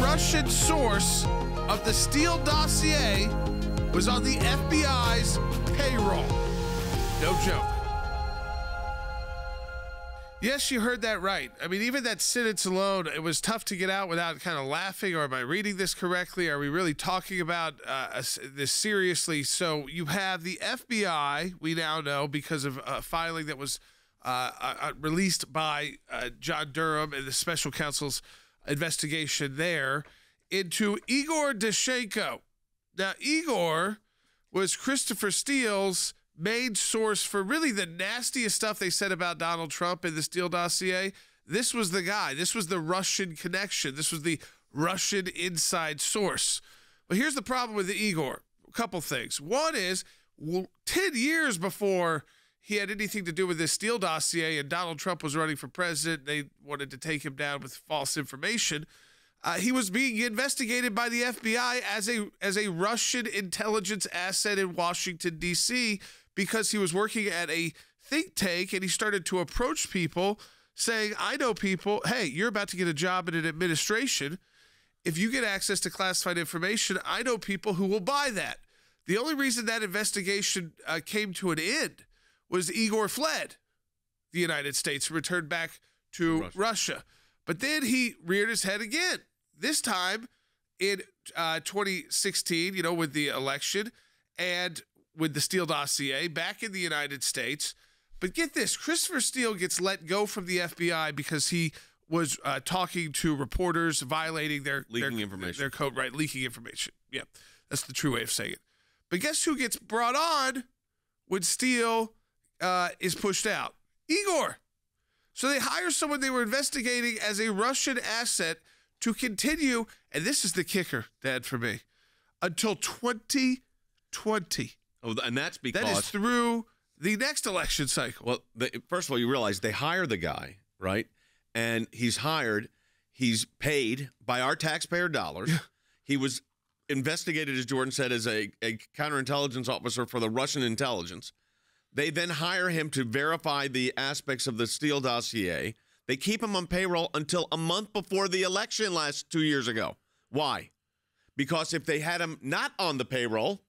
Russian source of the Steele dossier was on the FBI's payroll. No joke. Yes, you heard that right. I mean, even that sentence alone, it was tough to get out without kind of laughing. Or am I reading this correctly? Are we really talking about this seriously? So you have the FBI, we now know, because of a filing that was released by John Durham and the Special Counsel's investigation there, into Igor Danchenko. Now, Igor was Christopher Steele's main source for really the nastiest stuff they said about Donald Trump in the Steele dossier. This was the guy. This was the Russian connection. This was the Russian inside source. But here's the problem with the Igor. A couple things. One is, 10 years before he had anything to do with this Steele dossier and Donald Trump was running for president, they wanted to take him down with false information. He was being investigated by the FBI as a Russian intelligence asset in Washington, D.C., because he was working at a think tank and he started to approach people saying, I know people, hey, you're about to get a job in an administration. If you get access to classified information, I know people who will buy that. The only reason that investigation came to an end was Igor fled the United States, returned back to Russia. But then he reared his head again, this time in 2016, with the election and with the Steele dossier back in the United States. But get this, Christopher Steele gets let go from the FBI because he was talking to reporters, violating their code, right? Leaking information. Yeah, that's the true way of saying it. But guess who gets brought on when Steele is pushed out? Igor. So they hire someone they were investigating as a Russian asset to continue, and this is the kicker, Dad, for me, until 2020. Oh, and that's because... That is through the next election cycle. Well, first of all, you realize they hire the guy, right? And he's hired, he's paid by our taxpayer dollars. He was investigated, as Jordan said, as a counterintelligence officer for the Russian intelligence. They then hire him to verify the aspects of the Steele dossier. They keep him on payroll until a month before the election 2 years ago. Why? Because if they had him not on the payroll,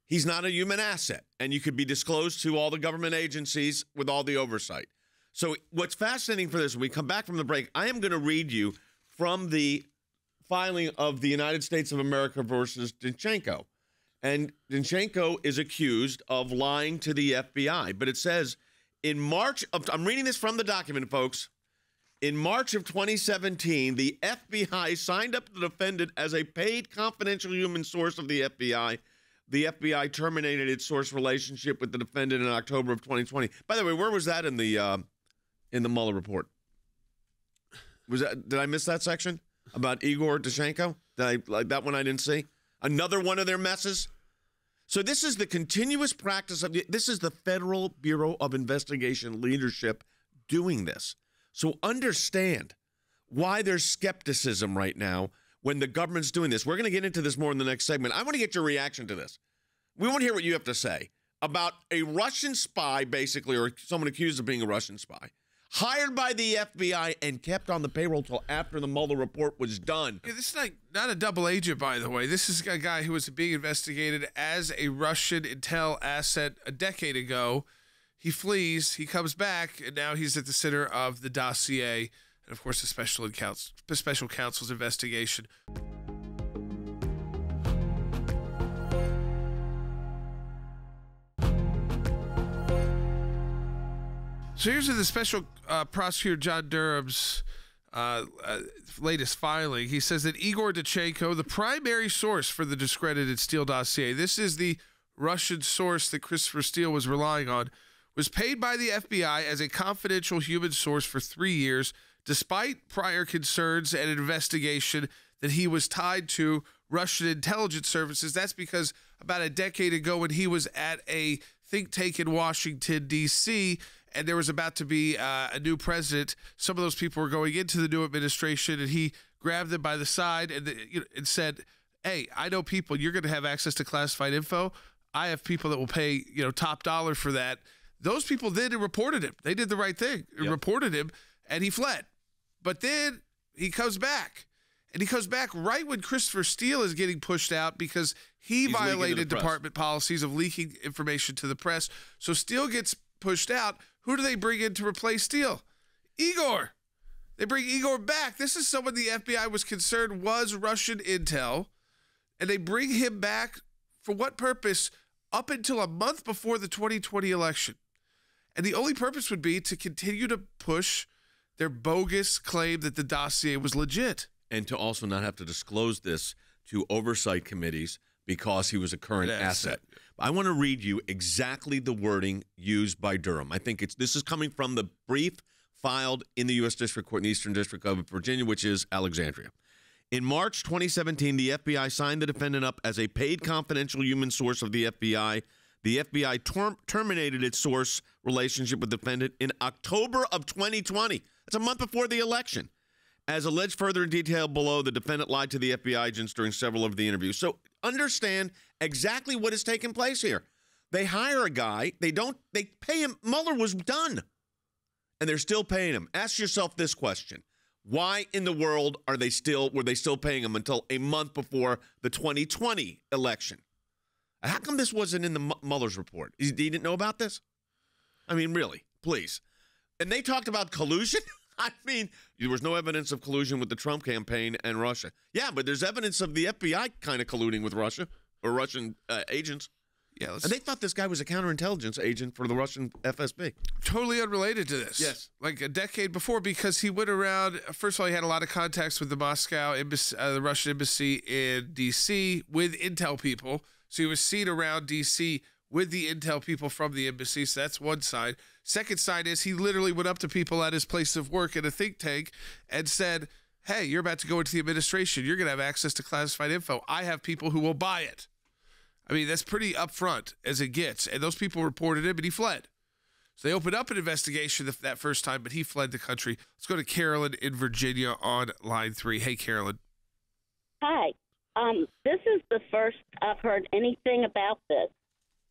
he's not a human asset, and you could be disclosed to all the government agencies with all the oversight. So what's fascinating for this, when we come back from the break, I am going to read you from the filing of the United States of America versus Danchenko. And Danchenko is accused of lying to the FBI. But it says, in March of, I'm reading this from the document, folks. In March of 2017, the FBI signed up the defendant as a paid confidential human source of the FBI. The FBI terminated its source relationship with the defendant in October of 2020. By the way, where was that in the Mueller report? Did I miss that section about Igor Danchenko? That one I didn't see? Another one of their messes? So this is the continuous practice of this is the Federal Bureau of Investigation leadership doing this. So understand why there's skepticism right now when the government's doing this. We're going to get into this more in the next segment. I want to get your reaction to this. We want to hear what you have to say about a Russian spy, basically, or someone accused of being a Russian spy, hired by the FBI and kept on the payroll till after the Mueller report was done. Yeah, this is not a double agent, by the way. This is a guy who was being investigated as a Russian intel asset a decade ago. He flees, he comes back, and now he's at the center of the dossier and, of course, the Special Counsel's investigation. So here's the Special Prosecutor John Durham's latest filing. He says that Igor Danchenko, the primary source for the discredited Steele dossier, this is the Russian source that Christopher Steele was relying on, was paid by the FBI as a confidential human source for 3 years, despite prior concerns and an investigation that he was tied to Russian intelligence services. That's because about a decade ago, when he was at a think tank in Washington, D.C., and there was about to be a new president, some of those people were going into the new administration, and he grabbed them by the side and said, hey, I know people, you're going to have access to classified info. I have people that will pay top dollar for that. Those people then reported him. They did the right thing, reported him, and he fled. But then he comes back. And he comes back right when Christopher Steele is getting pushed out because he's violated department policies of leaking information to the press. So Steele gets pushed out. Who do they bring in to replace Steele? Igor. They bring Igor back. This is someone the FBI was concerned was Russian intel. And they bring him back for what purpose? Up until a month before the 2020 election. And the only purpose would be to continue to push their bogus claim that the dossier was legit. And to also not have to disclose this to oversight committees because he was a current asset. I want to read you exactly the wording used by Durham. I think this is coming from the brief filed in the U.S. District Court in the Eastern District of Virginia, which is Alexandria. In March 2017, the FBI signed the defendant up as a paid confidential human source of the FBI. The FBI terminated its source relationship with the defendant in October of 2020. That's a month before the election. As alleged further in detail below, the defendant lied to the FBI agents during several of the interviews. So understand exactly what has taken place here. They hire a guy. They pay him. Mueller was done. And they're still paying him. Ask yourself this question. Why in the world were they still paying him until a month before the 2020 election? How come this wasn't in the Mueller's report? He didn't know about this? I mean, really, please. And they talked about collusion? I mean, there was no evidence of collusion with the Trump campaign and Russia. Yeah, but there's evidence of the FBI kind of colluding with Russia or Russian agents. Yeah, and they thought this guy was a counterintelligence agent for the Russian FSB. Totally unrelated to this. Yes. Like a decade before, because he went around, first of all, he had a lot of contacts with the Moscow embassy, the Russian embassy in D.C. with intel people. So he was seen around D.C. with the intel people from the embassy. So that's one side. Second side is he literally went up to people at his place of work in a think tank and said, hey, you're about to go into the administration. You're going to have access to classified info. I have people who will buy it. I mean, that's pretty upfront as it gets. And those people reported him, and he fled. So they opened up an investigation that first time, but he fled the country. Let's go to Carolyn in Virginia on line 3. Hey, Carolyn. Hi. This is the first I've heard anything about this.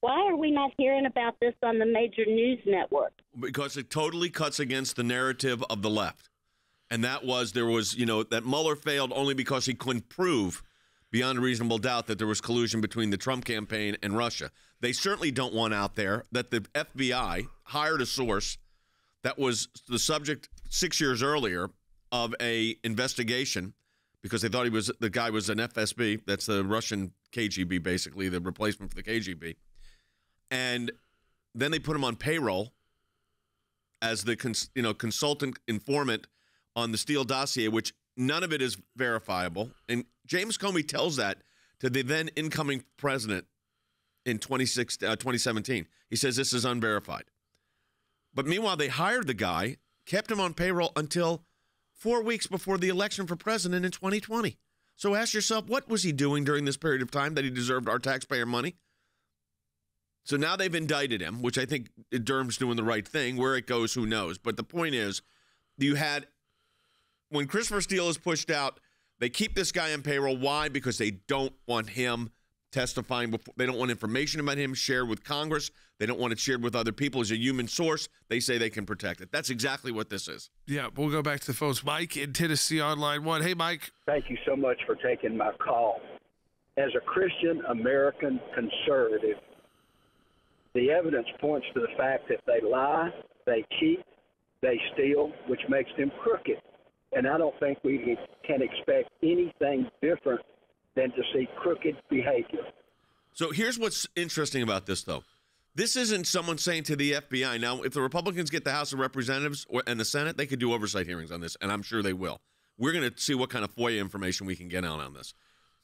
Why are we not hearing about this on the major news network? Because it totally cuts against the narrative of the left. And that was, that Mueller failed only because he couldn't prove beyond a reasonable doubt that there was collusion between the Trump campaign and Russia. They certainly don't want out there that the FBI hired a source that was the subject 6 years earlier of a investigation because they thought the guy was an FSB. That's the Russian KGB, basically, the replacement for the KGB. And then they put him on payroll as the consultant informant on the Steele dossier, which none of it is verifiable. And James Comey tells that to the then incoming president in 2017. He says this is unverified. But meanwhile, they hired the guy, kept him on payroll until 4 weeks before the election for president in 2020. So ask yourself, what was he doing during this period of time that he deserved our taxpayer money? So now they've indicted him, which I think Durham's doing the right thing. Where it goes, who knows? But the point is, when Christopher Steele is pushed out, they keep this guy on payroll. Why? Because they don't want him testifying before. They don't want information about him shared with Congress. They don't want it shared with other people as a human source. They say they can protect it. That's exactly what this is. Yeah, we'll go back to the phones. Mike in Tennessee on line 1. Hey, Mike. Thank you so much for taking my call. As a Christian American conservative, the evidence points to the fact that they lie, they cheat, they steal, which makes them crooked. And I don't think we can expect anything different than to see crooked behavior. So here's what's interesting about this, though. This isn't someone saying to the FBI. Now, if the Republicans get the House of Representatives and the Senate, they could do oversight hearings on this, and I'm sure they will. We're going to see what kind of FOIA information we can get out on this,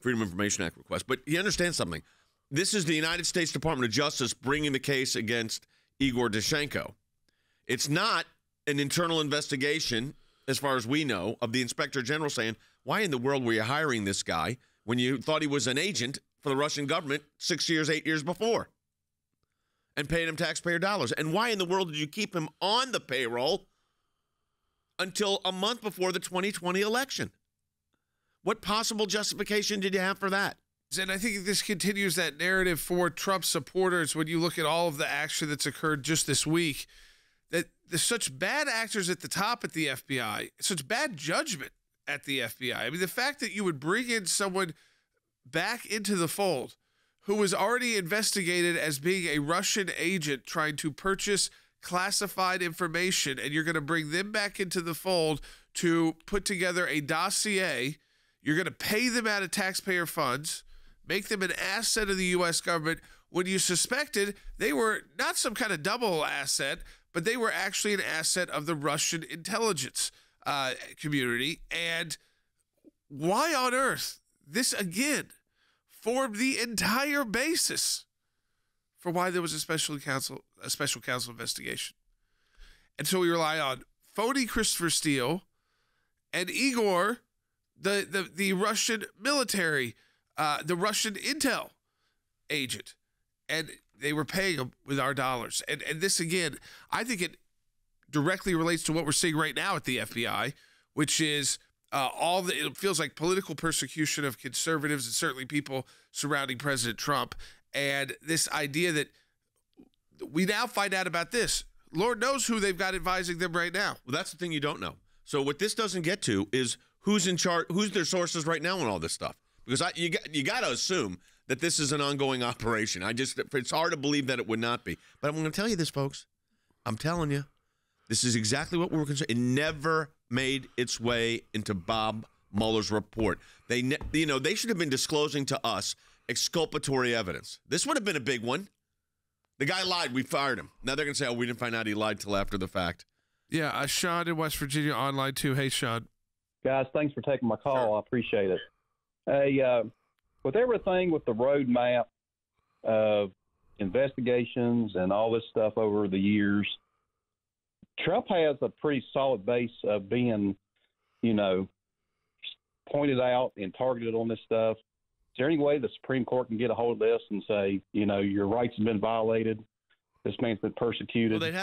Freedom of Information Act request. But you understand something. This is the United States Department of Justice bringing the case against Igor Danchenko. It's not an internal investigation, as far as we know, of the Inspector General saying, why in the world were you hiring this guy when you thought he was an agent for the Russian government 6 years, 8 years before and paying him taxpayer dollars? And why in the world did you keep him on the payroll until a month before the 2020 election? What possible justification did you have for that? And I think this continues that narrative for Trump supporters when you look at all of the action that's occurred just this week, that there's such bad actors at the top at the FBI, such bad judgment at the FBI. I mean, the fact that you would bring in someone back into the fold who was already investigated as being a Russian agent trying to purchase classified information, and you're going to bring them back into the fold to put together a dossier. You're going to pay them out of taxpayer funds, make them an asset of the U.S. government when you suspected they were not some kind of double asset, but they were actually an asset of the Russian intelligence community. And why on earth this again formed the entire basis for why there was a special counsel investigation. And so we rely on phony Christopher Steele and Igor, the Russian military, the Russian intel agent, and they were paying them with our dollars. And this again, I think it directly relates to what we're seeing right now at the FBI, which is it feels like political persecution of conservatives and certainly people surrounding President Trump. And this idea that we now find out about this. Lord knows who they've got advising them right now. Well, that's the thing you don't know. So what this doesn't get to is who's in charge, who's their sources right now on all this stuff. Because you got to assume that this is an ongoing operation. It's hard to believe that it would not be. But I'm going to tell you this, folks. I'm telling you, this is exactly what we're concerned. It never made its way into Bob Mueller's report. They should have been disclosing to us exculpatory evidence. This would have been a big one. The guy lied. We fired him. Now they're going to say, we didn't find out he lied till after the fact. Yeah, Sean in West Virginia online too. Hey, Sean. Guys, thanks for taking my call. Sure. I appreciate it. Hey, with everything with the roadmap of investigations and all this stuff over the years, Trump has a pretty solid base of being, pointed out and targeted on this stuff. Is there any way the Supreme Court can get a hold of this and say, your rights have been violated? This man's been persecuted. Well, you'd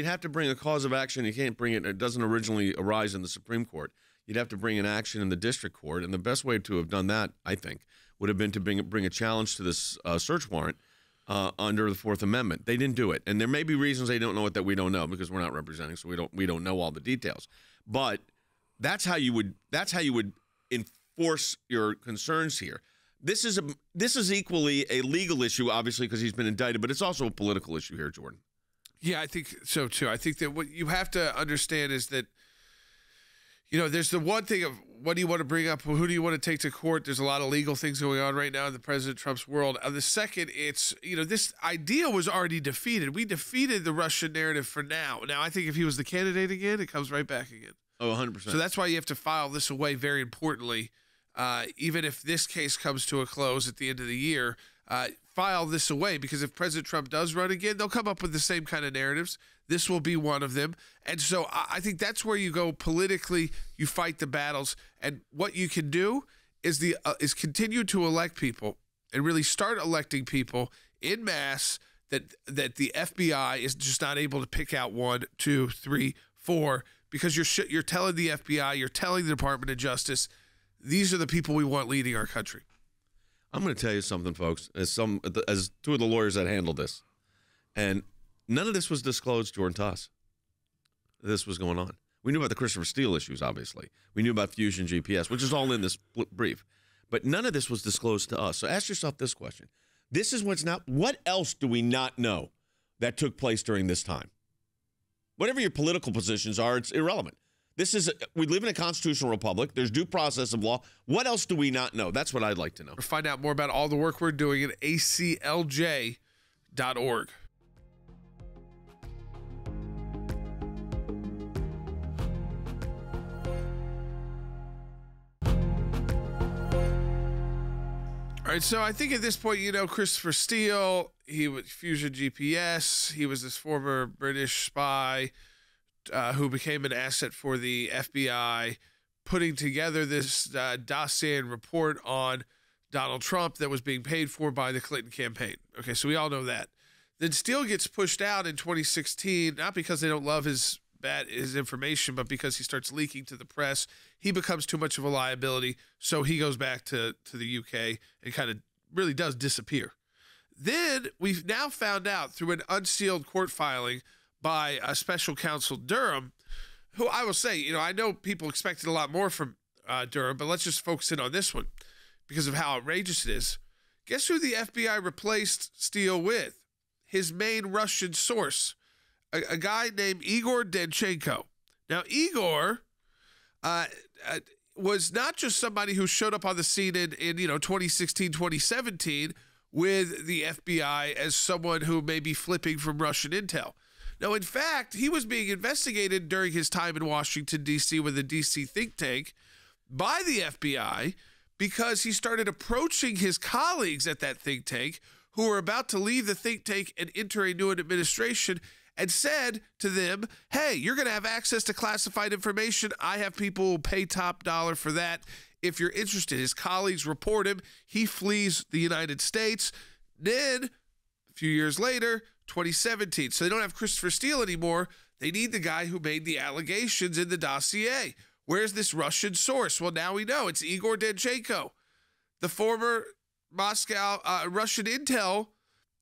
have to bring a cause of action. You can't bring it. It doesn't originally arise in the Supreme Court. You'd have to bring an action in the district court. And the best way to have done that, I think, would have been to bring a challenge to this search warrant under the Fourth Amendment. They didn't do it. And there may be reasons they don't know it that we don't know because we're not representing, so we don't know all the details. But that's how you would enforce your concerns here. This is equally a legal issue, obviously, because he's been indicted, but it's also a political issue here, Jordan. Yeah, I think so, too. I think that what you have to understand is that, there's the one thing of what do you want to bring up? Who do you want to take to court? There's a lot of legal things going on right now in the President Trump's world. The second, it's, this idea was already defeated. We defeated the Russian narrative for now. Now, I think if he was the candidate again, it comes right back again. Oh, 100%. So that's why you have to file this away very importantly. Even if this case comes to a close at the end of the year, file this away, because if President Trump does run again, they'll come up with the same kind of narratives. This will be one of them. And so I think that's where you go politically. You fight the battles. And what you can do is continue to elect people and really start electing people in mass that the FBI is just not able to pick out 1, 2, 3, 4, because you're telling the FBI, you're telling the Department of Justice, these are the people we want leading our country. I'm going to tell you something, folks, as two of the lawyers that handled this. And none of this was disclosed, Jordan, to us. This was going on. We knew about the Christopher Steele issues, obviously. We knew about Fusion GPS, which is all in this brief. But none of this was disclosed to us. So ask yourself this question. This is what's not. What else do we not know that took place during this time? Whatever your political positions are, it's irrelevant. We live in a constitutional republic. There's due process of law. What else do we not know? That's what I'd like to know. Or find out more about all the work we're doing at aclj.org. All right, so I think at this point, Christopher Steele, he was Fusion GPS. He was this former British spy who became an asset for the FBI, putting together this dossier and report on Donald Trump that was being paid for by the Clinton campaign. Okay, so we all know that. Then Steele gets pushed out in 2016, not because they don't love his information, but because he starts leaking to the press. He becomes too much of a liability, so he goes back to the UK and kind of really does disappear. Then we've now found out through an unsealed court filing by a Special Counsel Durham, who I will say, I know people expected a lot more from Durham, but let's just focus in on this one because of how outrageous it is. Guess who the FBI replaced Steele with? His main Russian source, a guy named Igor Danchenko. Now, Igor was not just somebody who showed up on the scene in 2016, 2017 with the FBI as someone who may be flipping from Russian intel. No, in fact, he was being investigated during his time in Washington, D.C. with a D.C. think tank by the FBI because he started approaching his colleagues at that think tank who were about to leave the think tank and enter a new administration and said to them, hey, you're going to have access to classified information. I have people who pay top dollar for that if you're interested. His colleagues report him. He flees the United States. Then, a few years later, 2017. So they don't have Christopher Steele anymore. They need the guy who made the allegations in the dossier. Where's this Russian source? Well, now we know. It's Igor Danchenko, the former Moscow Russian intel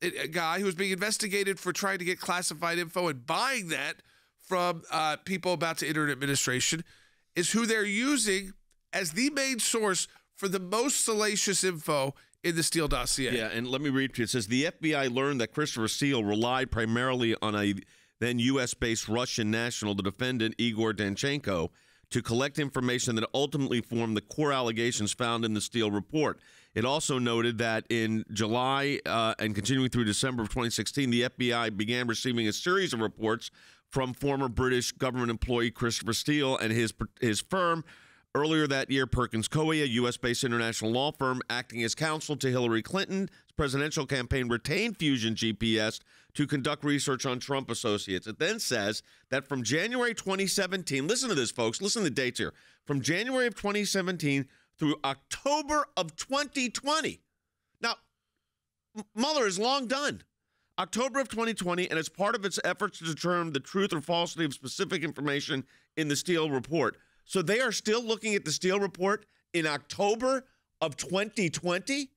a guy who was being investigated for trying to get classified info and buying that from people about to enter an administration, is who they're using as the main source for the most salacious info in the Steele dossier. Yeah, and let me read to you. It says, the FBI learned that Christopher Steele relied primarily on a then U.S.-based Russian national, the defendant Igor Danchenko, to collect information that ultimately formed the core allegations found in the Steele report. It also noted that in July and continuing through December of 2016, the FBI began receiving a series of reports from former British government employee Christopher Steele and his firm. Earlier that year, Perkins Coie, a U.S.-based international law firm acting as counsel to Hillary Clinton's presidential campaign, retained Fusion GPS to conduct research on Trump associates. It then says that from January 2017, listen to this, folks, listen to the dates here, from January of 2017 through October of 2020. Now, Mueller is long done. October of 2020, and as part of its efforts to determine the truth or falsity of specific information in the Steele report. So they are still looking at the Steele report in October of 2020,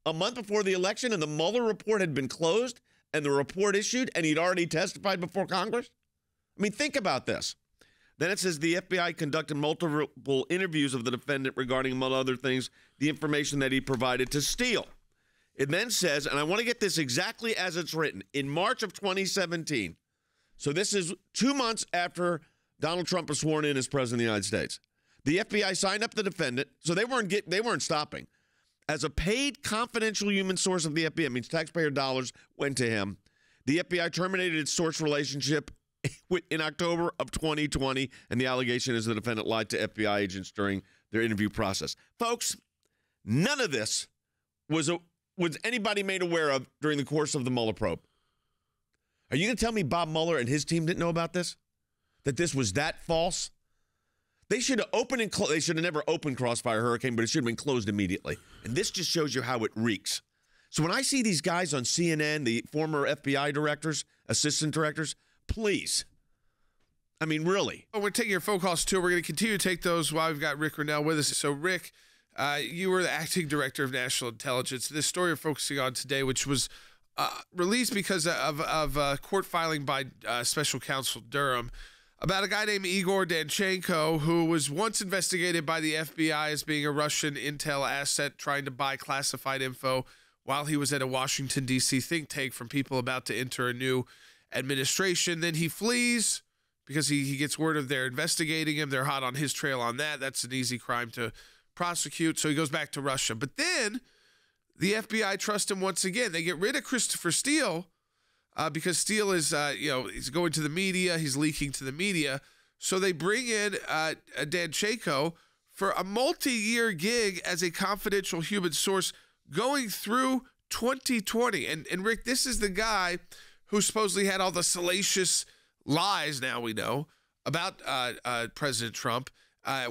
a month before the election, and the Mueller report had been closed and the report issued, and he'd already testified before Congress? I mean, think about this. Then it says the FBI conducted multiple interviews of the defendant regarding, among other things, the information that he provided to Steele. It then says, and I want to get this exactly as it's written, in March of 2017, so this is 2 months after Donald Trump was sworn in as president of the United States, the FBI signed up the defendant, so they weren't stopping. As a paid confidential human source of the FBI, it means taxpayer dollars went to him. The FBI terminated its source relationship in October of 2020, and the allegation is the defendant lied to FBI agents during their interview process. Folks, none of this was anybody made aware of during the course of the Mueller probe. Are you going to tell me Bob Mueller and his team didn't know about this? That this was that false? They should have opened and they should have never opened Crossfire Hurricane, but it should have been closed immediately. And this just shows you how it reeks. So when I see these guys on CNN, the former FBI directors, assistant directors, please. I mean, really. Well, we're taking your phone calls, too. We're going to continue to take those while we've got Rick Rennell with us. So, Rick, you were the acting director of national intelligence. This story we're focusing on today, which was released because of court filing by Special Counsel Durham about a guy named Igor Danchenko, who was once investigated by the FBI as being a Russian intel asset trying to buy classified info while he was at a Washington, D.C. think tank from people about to enter a new administration. Then he flees because he gets word of they're investigating him. They're hot on his trail on that. That's an easy crime to prosecute. So he goes back to Russia. But then the FBI trusts him once again. They get rid of Christopher Steele because Steele is, he's going to the media. He's leaking to the media. So they bring in Danchenko for a multi-year gig as a confidential human source going through 2020. And Rick, this is the guy who supposedly had all the salacious lies, now we know, about President Trump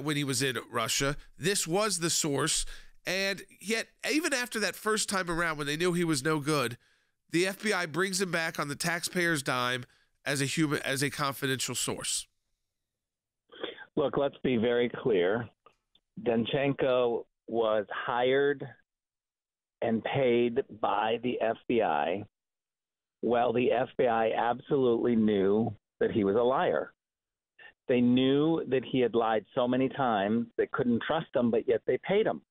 when he was in Russia. This was the source. And yet, even after that first time around, when they knew he was no good, the FBI brings him back on the taxpayer's dime as a confidential source. Look, let's be very clear. Danchenko was hired and paid by the FBI. Well, the FBI absolutely knew that he was a liar. They knew that he had lied so many times they couldn't trust him, but yet they paid him.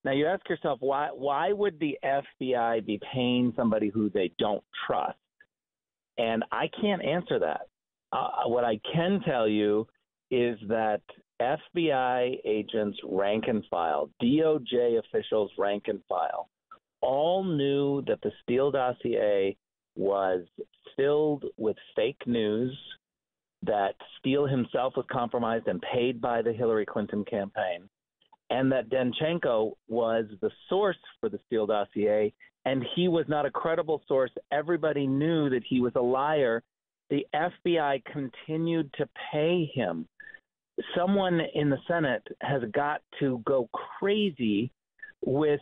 Now you ask yourself, why would the FBI be paying somebody who they don't trust? And I can't answer that. What I can tell you is that FBI agents rank and file, DOJ officials rank and file, all knew that the Steele dossier was filled with fake news, that Steele himself was compromised and paid by the Hillary Clinton campaign, and that Danchenko was the source for the Steele dossier, and he was not a credible source. Everybody knew that he was a liar. The FBI continued to pay him. Someone in the Senate has got to go crazy with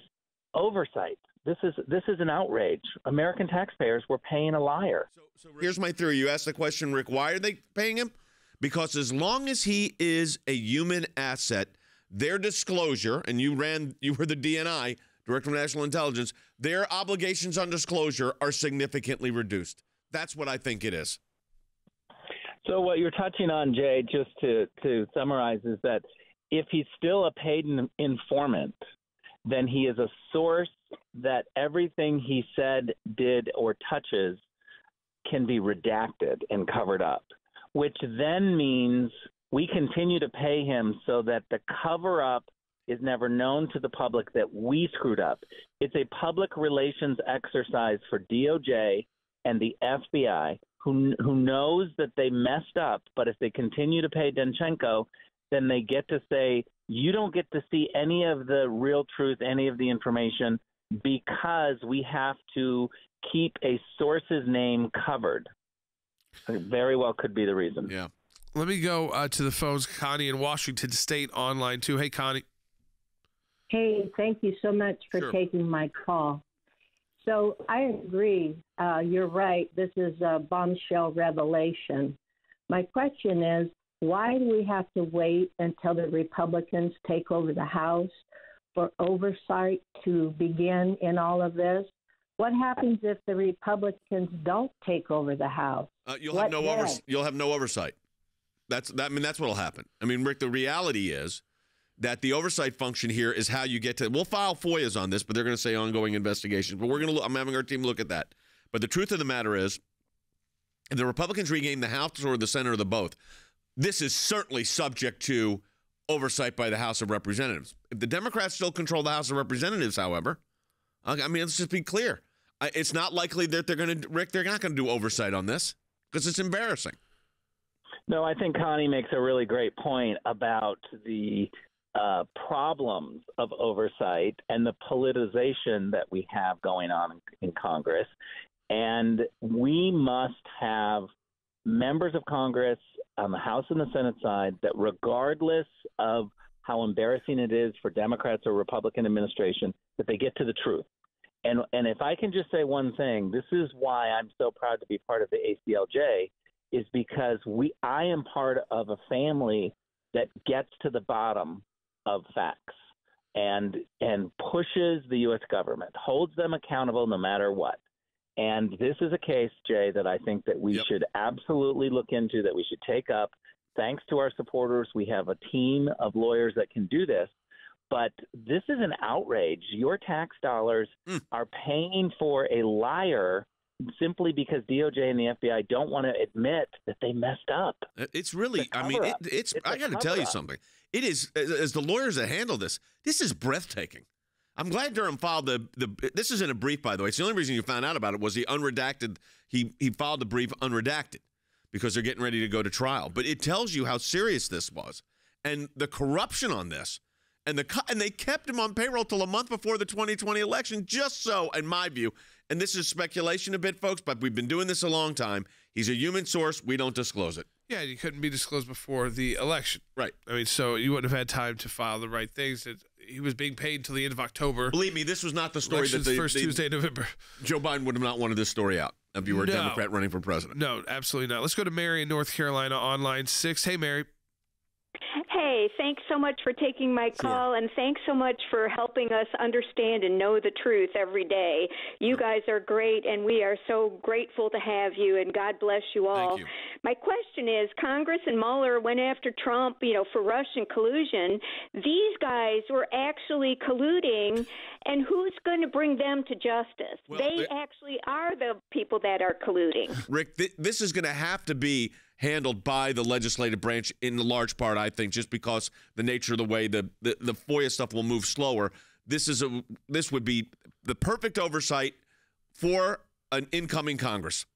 oversight. This is an outrage. American taxpayers were paying a liar. So here's my theory. You asked the question, Rick, why are they paying him? Because as long as he is a human asset, their disclosure, and you were the DNI, Director of National Intelligence, their obligations on disclosure are significantly reduced. That's what I think it is. So what you're touching on, Jay, just to summarize, is that if he's still a paid informant, then he is a source that everything he said, did, or touches can be redacted and covered up, which then means we continue to pay him so that the cover-up is never known to the public that we screwed up. It's a public relations exercise for DOJ and the FBI, who knows that they messed up, but if they continue to pay Danchenko, then they get to say, you don't get to see any of the real truth, any of the information, because we have to keep a source's name covered. It very well could be the reason. Yeah. Let me go to the phones. Connie in Washington State online too. Hey, Connie. Hey, thank you so much for taking my call. So I agree. You're right. This is a bombshell revelation. My question is, why do we have to wait until the Republicans take over the House for oversight to begin in all of this? What happens if the Republicans don't take over the House? You'll have no oversight. That's what'll happen. I mean, Rick, the reality is that the oversight function here is how you get to. We'll file FOIAs on this, but they're going to say ongoing investigations. But I'm having our team look at that. But the truth of the matter is, if the Republicans regain the House or the Senate or the both, this is certainly subject to oversight by the House of Representatives. If the Democrats still control the House of Representatives, however, I mean, let's just be clear. It's not likely that they're not going to do oversight on this because it's embarrassing. No, I think Connie makes a really great point about the problems of oversight and the politicization that we have going on in Congress. And we must have members of Congress on the House and the Senate side that, regardless of how embarrassing it is for Democrats or Republican administration, that they get to the truth. And if I can just say one thing, this is why I'm so proud to be part of the ACLJ, is because I am part of a family that gets to the bottom of facts and pushes the U.S. government, holds them accountable no matter what. And this is a case, Jay, that I think that we should absolutely look into, that we should take up. Thanks to our supporters, we have a team of lawyers that can do this. But this is an outrage. Your tax dollars are paying for a liar simply because DOJ and the FBI don't want to admit that they messed up. It's really, I mean, I got to tell you something. It is, as the lawyers that handle this is breathtaking. I'm glad Durham filed this is in a brief, by the way. It's the only reason you found out about it was he filed the brief unredacted because they're getting ready to go to trial. But it tells you how serious this was and the corruption on this. And they kept him on payroll till a month before the 2020 election, just so, in my view, and this is speculation a bit, folks, but we've been doing this a long time. He's a human source. We don't disclose it. Yeah, he couldn't be disclosed before the election. Right. I mean, so you wouldn't have had time to file the right things. He was being paid until the end of October. Believe me, this was not the story Election's that first Tuesday in November. Joe Biden would have not wanted this story out if you were a Democrat running for president. No, absolutely not. Let's go to Mary in North Carolina on line 6. Hey, Mary. Hey, thanks so much for taking my call, and thanks so much for helping us understand and know the truth every day. You guys are great, and we are so grateful to have you, and God bless you all. Thank you. My question is, Congress and Mueller went after Trump, for Russian collusion. These guys were actually colluding, and who's going to bring them to justice? Well, they actually are the people that are colluding. Rick, this is going to have to be handled by the legislative branch in large part, I think, just because the nature of the way the FOIA stuff will move slower. This would be the perfect oversight for an incoming Congress.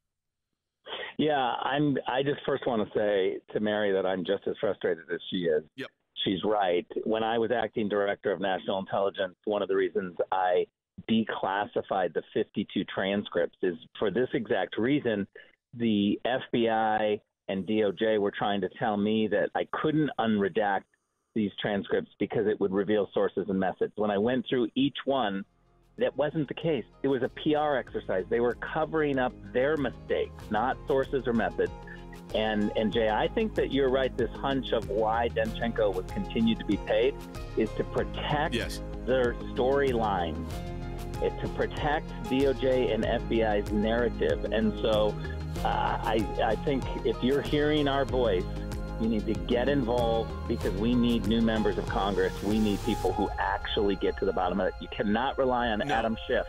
Yeah, I just first want to say to Mary that I'm just as frustrated as she is. Yep. She's right. When I was acting director of national intelligence, one of the reasons I declassified the 52 transcripts is for this exact reason. The FBI and DOJ were trying to tell me that I couldn't unredact these transcripts because it would reveal sources and methods. When I went through each one, that wasn't the case. It was a PR exercise. They were covering up their mistakes, not sources or methods. And Jay, I think that you're right. This hunch of why Danchenko would continue to be paid is to protect their storylines, to protect DOJ and FBI's narrative. And so I think if you're hearing our voice, you need to get involved because we need new members of Congress. We need people who actually get to the bottom of it. You cannot rely on Adam Schiff